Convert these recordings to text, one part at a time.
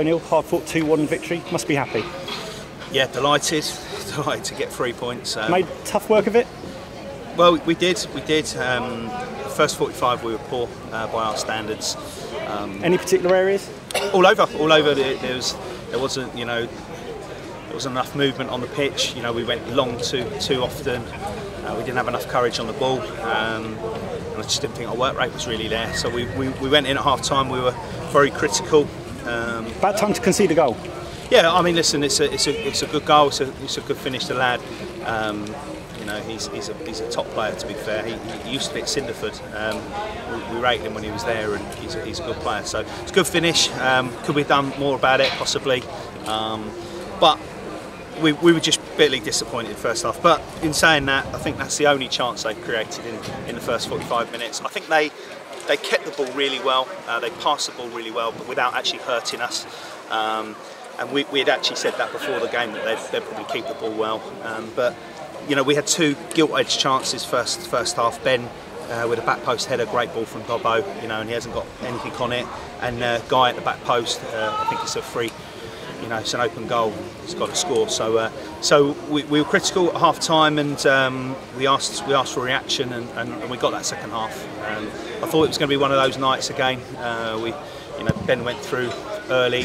Slough hard-fought 2-1 victory. Must be happy. Yeah, delighted to get 3 points. Made tough work of it? Well, we did. The first 45 we were poor by our standards. Any particular areas? All over. There wasn't enough movement on the pitch. We went long too often. We didn't have enough courage on the ball, and I just didn't think our work rate was really there. So we went in at half time. We were very critical. Bad time to concede a goal. Yeah, I mean, listen, it's a good goal. It's a good finish. The lad, he's a top player. To be fair, he used to be at Cinderford. We rated him when he was there, and he's a good player. So it's a good finish. Could we have done more about it? Possibly, but we were just bitterly disappointed first half. But in saying that, I think that's the only chance they created in the first 45 minutes. I think they kept the ball really well. They passed the ball really well, but without actually hurting us. And we had actually said that before the game, that they'd probably keep the ball well. But we had 2 gilt-edged chances first half. Ben with a back post header, great ball from Dobbo, and he hasn't got anything on it. And Guy at the back post, I think it's a free. It's an open goal. He's got to score. So we were critical at half time, and we asked for a reaction, and we got that second half. I thought it was going to be one of those nights again. Ben went through early,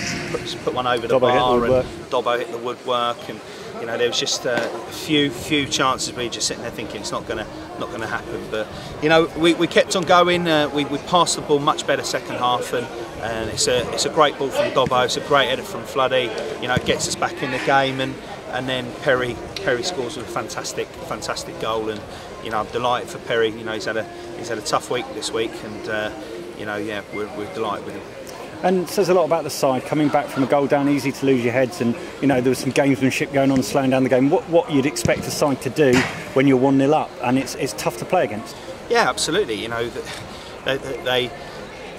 put one over the bar, and Dobbo hit the woodwork, and there was just a few chances where you're just sitting there thinking it's not going to happen. But we kept on going. We passed the ball much better second half, and it's a great ball from Dobbo. It's a great header from Floody. It gets us back in the game, and then Perry scores with a fantastic goal, and I'm delighted for Perry. He's had a tough week this week, and we're delighted with him. And it says a lot about the side, coming back from a goal down, easy to lose your heads, and there was some gamesmanship going on, slowing down the game. What you'd expect a side to do when you're 1-0 up, and it's tough to play against. Yeah, absolutely.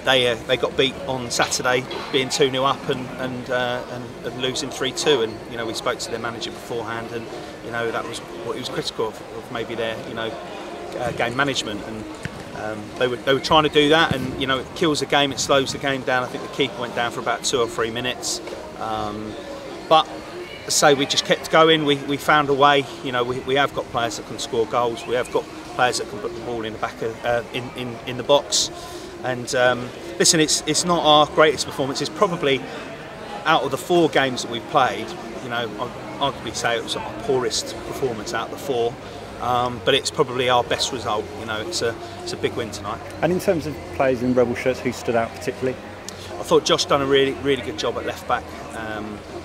They got beat on Saturday, being 2-0 up and losing 3-2, and we spoke to their manager beforehand, and that was what he was critical of maybe their game management, and they were trying to do that, and it kills the game, it slows the game down. I think the keeper went down for about 2 or 3 minutes, but so we just kept going. We found a way. We have got players that can score goals. We have got players that can put the ball in the back of in the box. And listen, it's not our greatest performance. It's probably out of the 4 games that we've played. I'd arguably say it was our poorest performance out of the 4. But it's probably our best result. It's a big win tonight. And in terms of players in Rebel shirts, who stood out particularly? I thought Josh done a really good job at left back.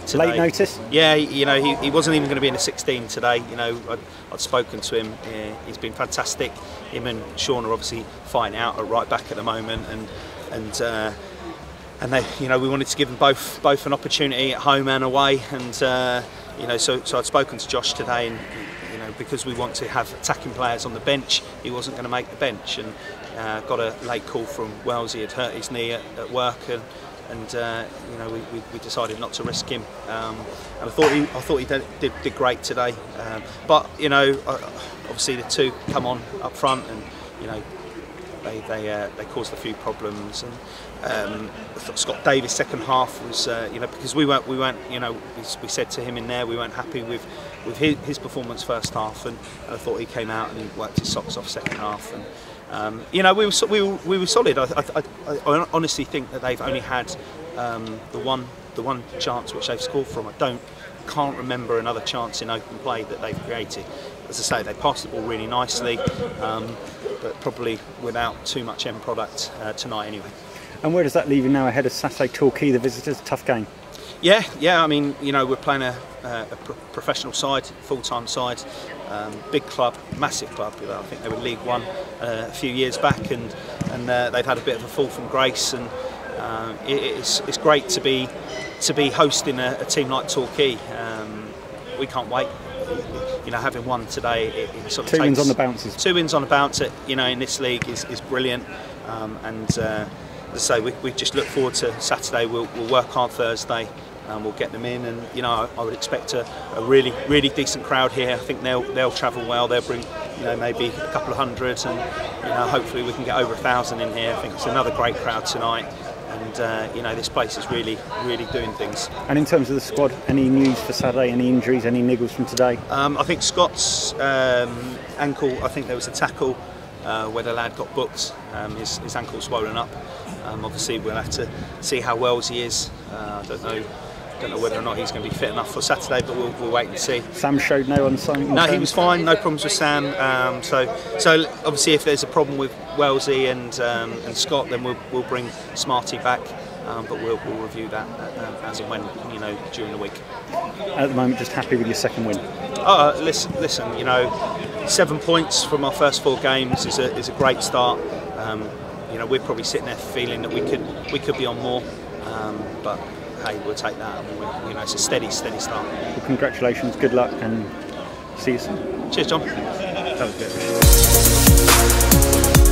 Today. Late notice? Yeah, he wasn't even going to be in the 16 today. I'd spoken to him. He's been fantastic. Him and Sean are obviously fighting out at right back at the moment, and they, we wanted to give them both an opportunity at home and away, and so I'd spoken to Josh today, and because we want to have attacking players on the bench, he wasn't going to make the bench, and got a late call from Wells. He had hurt his knee at work, and we decided not to risk him. And I thought he did great today. But obviously the 2 come on up front, and they caused a few problems. And I thought Scott Davis' second half was because we weren't we said to him in there we weren't happy with his performance first half, and I thought he came out and he worked his socks off second half, and we were solid. I honestly think that they've only had the one chance which they've scored from. Can't remember another chance in open play that they've created. As I say, they passed the ball really nicely, but probably without too much end product tonight anyway. And where does that leave you now ahead of Saturday Torquay, the visitors? Tough game. Yeah. I mean, we're playing a professional side, full-time side, big club, massive club. I think they were League One a few years back, and they've had a bit of a fall from grace, and it's great to be hosting a team like Torquay. We can't wait. Having won today, it sort of 2 wins on the bounces. 2 wins on the bounce in this league is brilliant, and as I say, we just look forward to Saturday. We'll work hard Thursday, and we'll get them in, and I would expect a really decent crowd here. I think they'll travel well. They'll bring maybe a couple of hundred, and hopefully we can get over 1,000 in here. I think it's another great crowd tonight. and you know, this place is really doing things. And in terms of the squad, any news for Saturday? Any injuries? Any niggles from today? I think Scott's ankle. I think there was a tackle where the lad got booked. His ankle swollen up. Obviously, we'll have to see how well he is. I don't know whether or not he's going to be fit enough for Saturday, but we'll wait and see. Sam showed no unsign. No, he was fine. No problems with Sam. So obviously, if there's a problem with Wellesley and Scott, then we'll bring Smarty back. But we'll review that as and when, you know, during the week. At the moment, just happy with your second win. Listen, you know, 7 points from our first 4 games is a great start. You know, we're probably sitting there feeling that we could be on more, but hey, we'll take that. You know, it's a steady start. Well, congratulations, good luck, and see you soon. Cheers, John. That was good.